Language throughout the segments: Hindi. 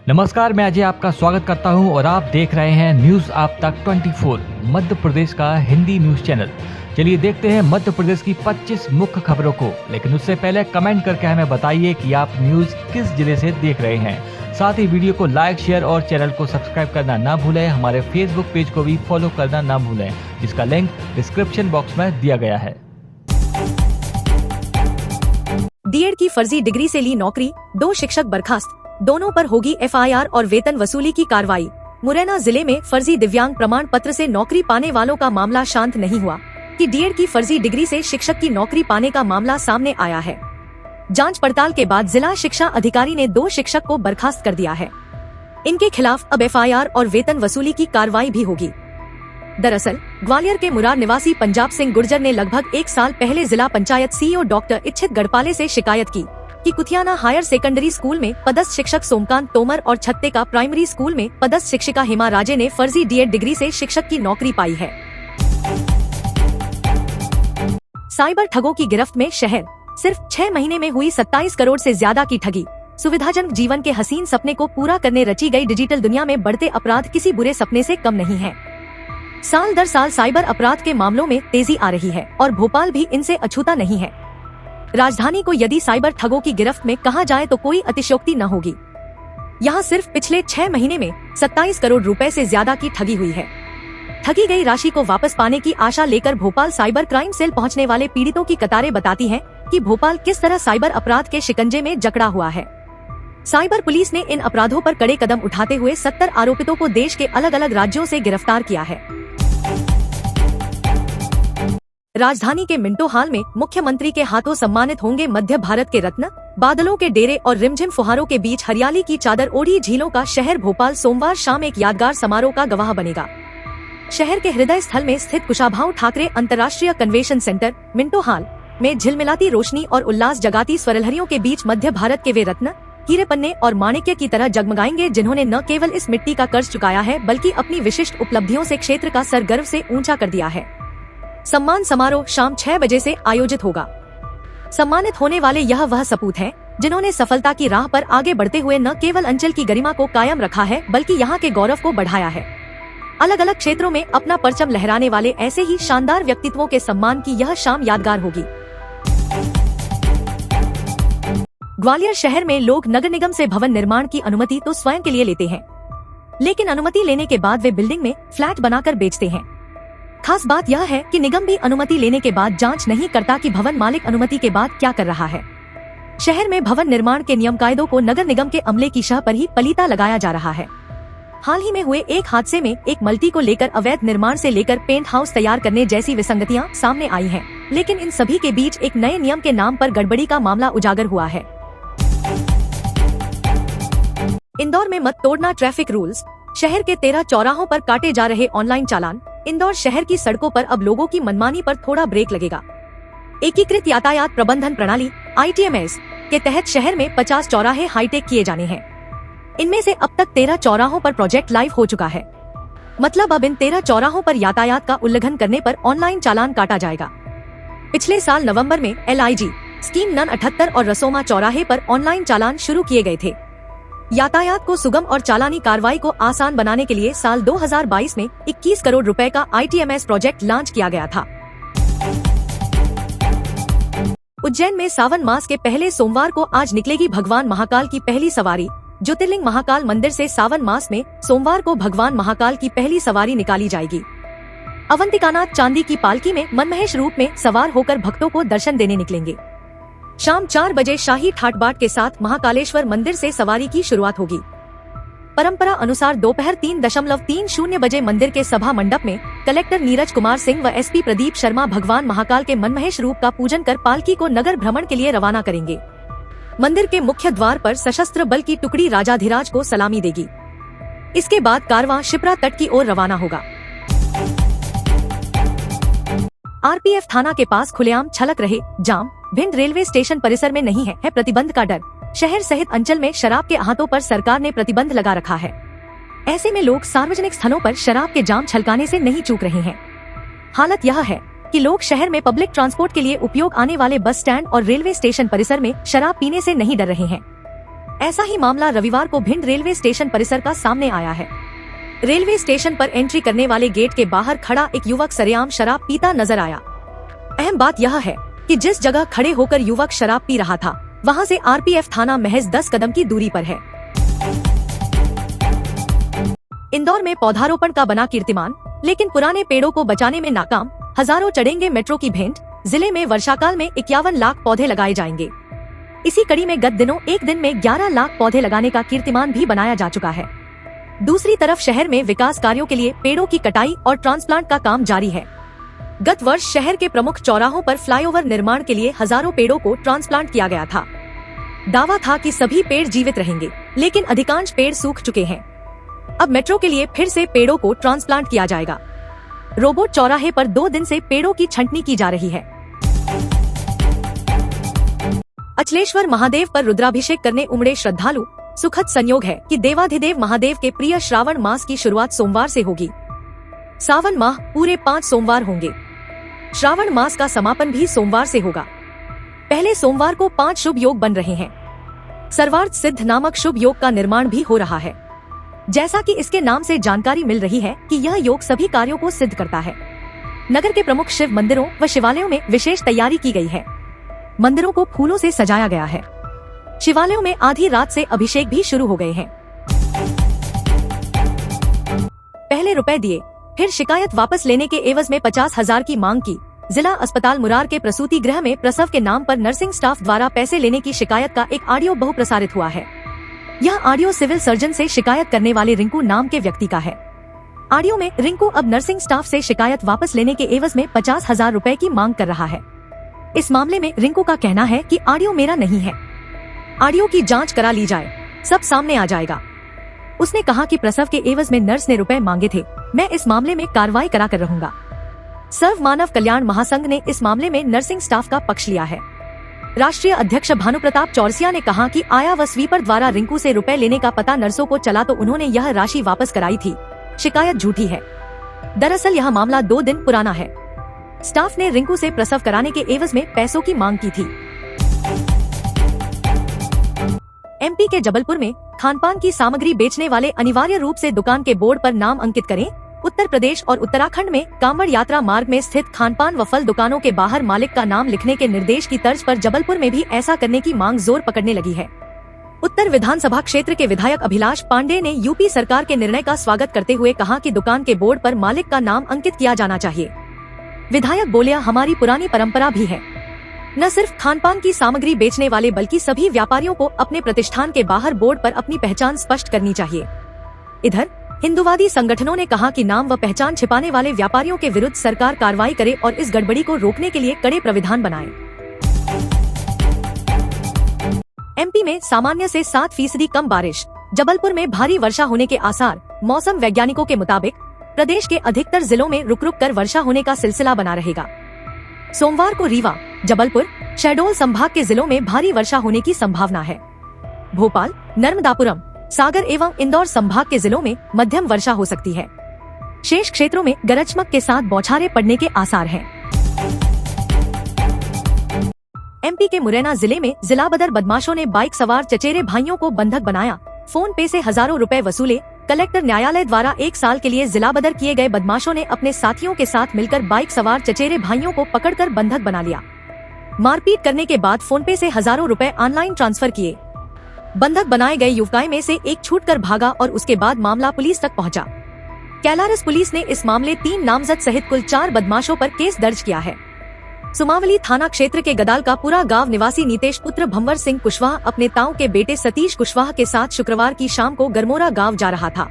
नमस्कार, मैं अजय आपका स्वागत करता हूं और आप देख रहे हैं न्यूज आप तक 24 मध्य प्रदेश का हिंदी न्यूज चैनल। चलिए देखते हैं मध्य प्रदेश की 25 मुख्य खबरों को, लेकिन उससे पहले कमेंट करके हमें बताइए कि आप न्यूज किस जिले से देख रहे हैं। साथ ही वीडियो को लाइक, शेयर और चैनल को सब्सक्राइब करना ना भूलें। हमारे फेसबुक पेज को भी फॉलो करना ना भूलें, जिसका लिंक डिस्क्रिप्शन बॉक्स में दिया गया है। डीएड की फर्जी डिग्री से ली नौकरी, 2 शिक्षक बर्खास्त, दोनों पर होगी एफआईआर और वेतन वसूली की कार्रवाई। मुरैना जिले में फर्जी दिव्यांग प्रमाण पत्र से नौकरी पाने वालों का मामला शांत नहीं हुआ कि डीएड की फर्जी डिग्री से शिक्षक की नौकरी पाने का मामला सामने आया है। जांच पड़ताल के बाद जिला शिक्षा अधिकारी ने 2 शिक्षक को बर्खास्त कर दिया है। इनके खिलाफ अब एफआईआर और वेतन वसूली की कार्रवाई भी होगी। दरअसल ग्वालियर के मुरार निवासी पंजाब सिंह गुर्जर ने लगभग 1 साल पहले जिला पंचायत सीईओ डॉक्टर इच्छित गढ़पाले से शिकायत की कि कुथियाना हायर सेकेंडरी स्कूल में पदस्थ शिक्षक सोमकांत तोमर और छत्तेका प्राइमरी स्कूल में पदस्थ शिक्षिका हिमा राजे ने फर्जी डीएड डिग्री से शिक्षक की नौकरी पाई है। साइबर ठगों की गिरफ्त में शहर, सिर्फ 6 महीने में हुई 27 करोड़ से ज्यादा की ठगी। सुविधाजनक जीवन के हसीन सपने को पूरा करने रची गई डिजिटल दुनिया में बढ़ते अपराध किसी बुरे सपने से कम नहीं है। साल दर साल साइबर अपराध के मामलों में तेजी आ रही है और भोपाल भी इनसे अछूता नहीं है। राजधानी को यदि साइबर ठगों की गिरफ्त में कहा जाए तो कोई अतिशयोक्ति न होगी। यहाँ सिर्फ पिछले 6 महीने में 27 करोड़ रुपए से ज्यादा की ठगी हुई है। ठगी गई राशि को वापस पाने की आशा लेकर भोपाल साइबर क्राइम सेल पहुंचने वाले पीड़ितों की कतारें बताती हैं कि भोपाल किस तरह साइबर अपराध के शिकंजे में जकड़ा हुआ है। साइबर पुलिस ने इन अपराधों पर कड़े कदम उठाते हुए 70 आरोपितों को देश के अलग अलग राज्यों से गिरफ्तार किया है। राजधानी के मिंटो हॉल में मुख्यमंत्री के हाथों सम्मानित होंगे मध्य भारत के रत्न। बादलों के डेरे और रिमझिम फुहारों के बीच हरियाली की चादर ओढ़ी झीलों का शहर भोपाल सोमवार शाम एक यादगार समारोह का गवाह बनेगा। शहर के हृदय स्थल में स्थित कुशाभाऊ ठाकरे अंतर्राष्ट्रीय कन्वेंशन सेंटर मिंटो हॉल में झिलमिलाती रोशनी और उल्लास जगाती स्वरलहरियों के बीच मध्य भारत के वे रत्न हीरे पन्ने और माणिक्य की तरह जगमगाएंगे, जिन्होंने न केवल इस मिट्टी का कर्ज चुकाया है बल्कि अपनी विशिष्ट उपलब्धियों से क्षेत्र का सर गर्व से ऊंचा कर दिया है। सम्मान समारोह शाम 6 बजे से आयोजित होगा। सम्मानित होने वाले यह वह सपूत हैं जिन्होंने सफलता की राह पर आगे बढ़ते हुए न केवल अंचल की गरिमा को कायम रखा है बल्कि यहाँ के गौरव को बढ़ाया है। अलग अलग क्षेत्रों में अपना परचम लहराने वाले ऐसे ही शानदार व्यक्तित्वों के सम्मान की यह शाम यादगार होगी। ग्वालियर शहर में लोग नगर निगम से भवन निर्माण की अनुमति तो स्वयं के लिए लेते हैं, लेकिन अनुमति लेने के बाद वे बिल्डिंग में फ्लैट बनाकर बेचते हैं। खास बात यह है कि निगम भी अनुमति लेने के बाद जांच नहीं करता कि भवन मालिक अनुमति के बाद क्या कर रहा है। शहर में भवन निर्माण के नियम कायदों को नगर निगम के अमले की शह पर ही पलीता लगाया जा रहा है। हाल ही में हुए एक हादसे में एक मल्टी को लेकर अवैध निर्माण से लेकर पेंट हाउस तैयार करने जैसी विसंगतियां सामने आई हैं, लेकिन इन सभी के बीच एक नए नियम के नाम पर गड़बड़ी का मामला उजागर हुआ है। इंदौर में मत तोड़ना ट्रैफिक रूल्स, शहर के 13 चौराहों पर काटे जा रहे ऑनलाइन चालान। इंदौर शहर की सड़कों पर अब लोगों की मनमानी पर थोड़ा ब्रेक लगेगा। एकीकृत यातायात प्रबंधन प्रणाली ITMS के तहत शहर में 50 चौराहे हाईटेक किए जाने हैं। इनमें से अब तक 13 चौराहों पर प्रोजेक्ट लाइव हो चुका है। मतलब अब इन 13 चौराहों पर यातायात का उल्लंघन करने पर ऑनलाइन चालान काटा जाएगा। पिछले साल नवंबर में LIG स्कीम नन 78 और रसोमा चौराहे पर ऑनलाइन चालान शुरू किए गए थे। यातायात को सुगम और चालानी कार्रवाई को आसान बनाने के लिए साल 2022 में 21 करोड़ रुपए का ITMS प्रोजेक्ट लॉन्च किया गया था। उज्जैन में सावन मास के पहले सोमवार को आज निकलेगी भगवान महाकाल की पहली सवारी। ज्योतिर्लिंग महाकाल मंदिर से सावन मास में सोमवार को भगवान महाकाल की पहली सवारी निकाली जाएगी। अवंतिकानाथ चांदी की पालकी में मनमहेश रूप में सवार होकर भक्तों को दर्शन देने निकलेंगे। शाम 4 बजे शाही ठाट बाट के साथ महाकालेश्वर मंदिर से सवारी की शुरुआत होगी। परंपरा अनुसार दोपहर 3:30 बजे मंदिर के सभा मंडप में कलेक्टर नीरज कुमार सिंह व SP प्रदीप शर्मा भगवान महाकाल के मनमहेश रूप का पूजन कर पालकी को नगर भ्रमण के लिए रवाना करेंगे। मंदिर के मुख्य द्वार पर सशस्त्र बल की टुकड़ी राजाधिराज को सलामी देगी। इसके बाद कारवां शिप्रा तट की ओर रवाना होगा। RPF थाना के पास खुलेआम छलक रहे जाम, भिंड रेलवे स्टेशन परिसर में नहीं है प्रतिबंध का डर। शहर सहित अंचल में शराब के आहतों पर सरकार ने प्रतिबंध लगा रखा है। ऐसे में लोग सार्वजनिक स्थलों पर शराब के जाम छलकाने से नहीं चूक रहे हैं। हालत यह है कि लोग शहर में पब्लिक ट्रांसपोर्ट के लिए उपयोग आने वाले बस स्टैंड और रेलवे स्टेशन परिसर में शराब पीने से नहीं डर रहे हैं। ऐसा ही मामला रविवार को भिंड रेलवे स्टेशन परिसर का सामने आया है। रेलवे स्टेशन पर एंट्री करने वाले गेट के बाहर खड़ा एक युवक सरेआम शराब पीता नजर आया। अहम बात यह है कि जिस जगह खड़े होकर युवक शराब पी रहा था वहां से आरपीएफ थाना महज 10 कदम की दूरी पर है। इंदौर में पौधारोपण का बना कीर्तिमान, लेकिन पुराने पेड़ों को बचाने में नाकाम। हजारों चढ़ेंगे मेट्रो की भेंट। जिले में वर्षाकाल में 51 लाख पौधे लगाए जाएंगे। इसी कड़ी में गत दिनों एक दिन में 11 लाख पौधे लगाने का कीर्तिमान भी बनाया जा चुका है। दूसरी तरफ शहर में विकास कार्यों के लिए पेड़ों की कटाई और ट्रांसप्लांट का काम जारी है। गत वर्ष शहर के प्रमुख चौराहों पर फ्लाईओवर निर्माण के लिए हजारों पेड़ों को ट्रांसप्लांट किया गया था। दावा था कि सभी पेड़ जीवित रहेंगे, लेकिन अधिकांश पेड़ सूख चुके हैं। अब मेट्रो के लिए फिर से पेड़ों को ट्रांसप्लांट किया जाएगा। रोबोट चौराहे पर 2 दिन से पेड़ों की छंटनी की जा रही है। अचलेश्वर महादेव पर रुद्राभिषेक करने उमड़े श्रद्धालु। सुखद संयोग है कि देवाधिदेव महादेव के प्रिय श्रावण मास की शुरुआत सोमवार से होगी। सावन माह पूरे 5 सोमवार होंगे। श्रावण मास का समापन भी सोमवार से होगा। पहले सोमवार को 5 शुभ योग बन रहे हैं। सर्वार्थ सिद्ध नामक शुभ योग का निर्माण भी हो रहा है। जैसा कि इसके नाम से जानकारी मिल रही है कि यह योग सभी कार्यों को सिद्ध करता है। नगर के प्रमुख शिव मंदिरों व शिवालयों में विशेष तैयारी की गई है। मंदिरों को फूलों से सजाया गया है। शिवालयों में आधी रात से अभिषेक भी शुरू हो गए हैं। पहले रुपए दिए, फिर शिकायत वापस लेने के एवज में 50,000 की मांग की। जिला अस्पताल मुरार के प्रसूति गृह में प्रसव के नाम पर नर्सिंग स्टाफ द्वारा पैसे लेने की शिकायत का एक ऑडियो बहुप्रसारित हुआ है। यह ऑडियो सिविल सर्जन से शिकायत करने वाले रिंकू नाम के व्यक्ति का है। ऑडियो में रिंकू अब नर्सिंग स्टाफ से शिकायत वापस लेने के एवज में 50,000 रुपए की मांग कर रहा है। इस मामले में रिंकू का कहना है कि ऑडियो मेरा नहीं है, ऑडियो की जांच करा ली जाए, सब सामने आ जाएगा। उसने कहा कि प्रसव के एवज में नर्स ने रुपए मांगे थे, मैं इस मामले में कार्रवाई करा कर रहूंगा। सर्व मानव कल्याण महासंघ ने इस मामले में नर्सिंग स्टाफ का पक्ष लिया है। राष्ट्रीय अध्यक्ष भानुप्रताप चौरसिया ने कहा कि आया व स्वीपर द्वारा रिंकू से रुपए लेने का पता नर्सों को चला तो उन्होंने यह राशि वापस कराई थी। शिकायत झूठी है। दरअसल यह मामला 2 दिन पुराना है। स्टाफ ने रिंकू से प्रसव कराने के एवज में पैसों की मांग की थी। एमपी के जबलपुर में खानपान की सामग्री बेचने वाले अनिवार्य रूप से दुकान के बोर्ड पर नाम अंकित करें। उत्तर प्रदेश और उत्तराखंड में कांवड़ यात्रा मार्ग में स्थित खानपान व फल दुकानों के बाहर मालिक का नाम लिखने के निर्देश की तर्ज पर जबलपुर में भी ऐसा करने की मांग जोर पकड़ने लगी है। उत्तर विधानसभा क्षेत्र के विधायक अभिलाष पांडे ने यूपी सरकार के निर्णय का स्वागत करते हुए कहा कि दुकान के बोर्ड पर मालिक का नाम अंकित किया जाना चाहिए। विधायक बोले, हमारी पुरानी परंपरा भी है। न सिर्फ खानपान की सामग्री बेचने वाले बल्कि सभी व्यापारियों को अपने प्रतिष्ठान के बाहर बोर्ड पर अपनी पहचान स्पष्ट करनी चाहिए। इधर हिंदुवादी संगठनों ने कहा कि नाम व पहचान छिपाने वाले व्यापारियों के विरुद्ध सरकार कार्रवाई करे और इस गड़बड़ी को रोकने के लिए कड़े प्राविधान बनाए। एमपी में सामान्य से 7% कम बारिश। जबलपुर में भारी वर्षा होने के आसार। मौसम वैज्ञानिकों के मुताबिक प्रदेश के अधिकतर जिलों में रुक रुक कर वर्षा होने का सिलसिला बना रहेगा। सोमवार को रीवा, जबलपुर, शहडोल संभाग के जिलों में भारी वर्षा होने की संभावना है। भोपाल, नर्मदापुरम, सागर एवं इंदौर संभाग के जिलों में मध्यम वर्षा हो सकती है। शेष क्षेत्रों में गरज चमक के साथ बौछारें पड़ने के आसार हैं। एमपी के मुरैना जिले में जिला बदर बदमाशों ने बाइक सवार चचेरे भाइयों को बंधक बनाया। फोन पे से हजारों रुपए वसूले। कलेक्टर न्यायालय द्वारा 1 साल के लिए जिला बदर किए गए बदमाशों ने अपने साथियों के साथ मिलकर बाइक सवार चचेरे भाइयों को पकड़कर बंधक बना लिया। मारपीट करने के बाद फोन पे से हजारों रुपए ऑनलाइन ट्रांसफर किए। बंधक बनाए गए युवकाओं में से एक छूटकर भागा और उसके बाद मामला पुलिस तक पहुंचा। कैलारस पुलिस ने इस मामले 3 नामजद सहित कुल 4 बदमाशों पर केस दर्ज किया है। सुमावली थाना क्षेत्र के गदालकापुरा गांव निवासी नीतेश पुत्र भंवर सिंह कुशवाहा अपने ताऊ के बेटे सतीश कुशवाहा के साथ शुक्रवार की शाम को गरमोरा गांव जा रहा था।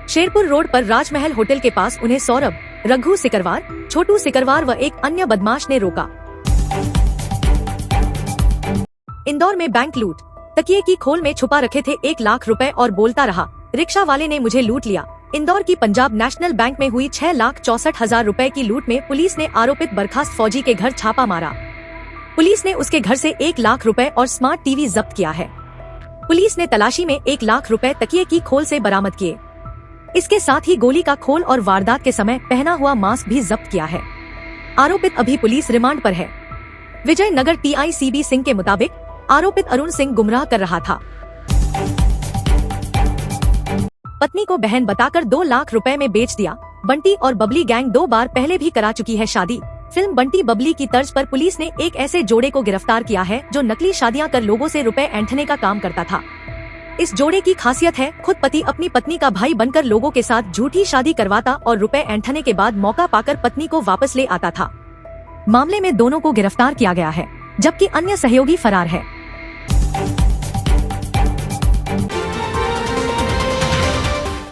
शेरपुर रोड पर राजमहल होटल के पास उन्हें सौरभ, रघु सिकरवार, छोटू सिकरवार व एक अन्य बदमाश ने रोका। इंदौर में बैंक लूट। तकिए की खोल में छुपा रखे थे 1 लाख रुपए और बोलता रहा, रिक्शा वाले ने मुझे लूट लिया। इंदौर की पंजाब नेशनल बैंक में हुई 6,64,000 रुपए की लूट में पुलिस ने आरोपित बर्खास्त फौजी के घर छापा मारा। पुलिस ने उसके घर से 1 लाख रुपए और स्मार्ट टीवी जब्त किया है। पुलिस ने तलाशी में 1 लाख रुपए तकिए की खोल से बरामद किए। इसके साथ ही गोली का खोल और वारदात के समय पहना हुआ मास्क भी जब्त किया है। आरोपित अभी पुलिस रिमांड पर है। विजय नगर टीआई सीबी सिंह के मुताबिक आरोपित अरुण सिंह गुमराह कर रहा था। पत्नी को बहन बताकर 2 लाख रुपए में बेच दिया। बंटी और बबली गैंग 2 बार पहले भी करा चुकी है शादी। फिल्म बंटी बबली की तर्ज पर पुलिस ने एक ऐसे जोड़े को गिरफ्तार किया है जो नकली शादियां कर लोगों से रुपए ऐंठने का काम करता था। इस जोड़े की खासियत है, खुद पति अपनी पत्नी का भाई बनकर लोगों के साथ झूठी शादी करवाता और रुपए ऐंठने के बाद मौका पाकर पत्नी को वापस ले आता था। मामले में दोनों को गिरफ्तार किया गया है, जबकि अन्य सहयोगी फरार है।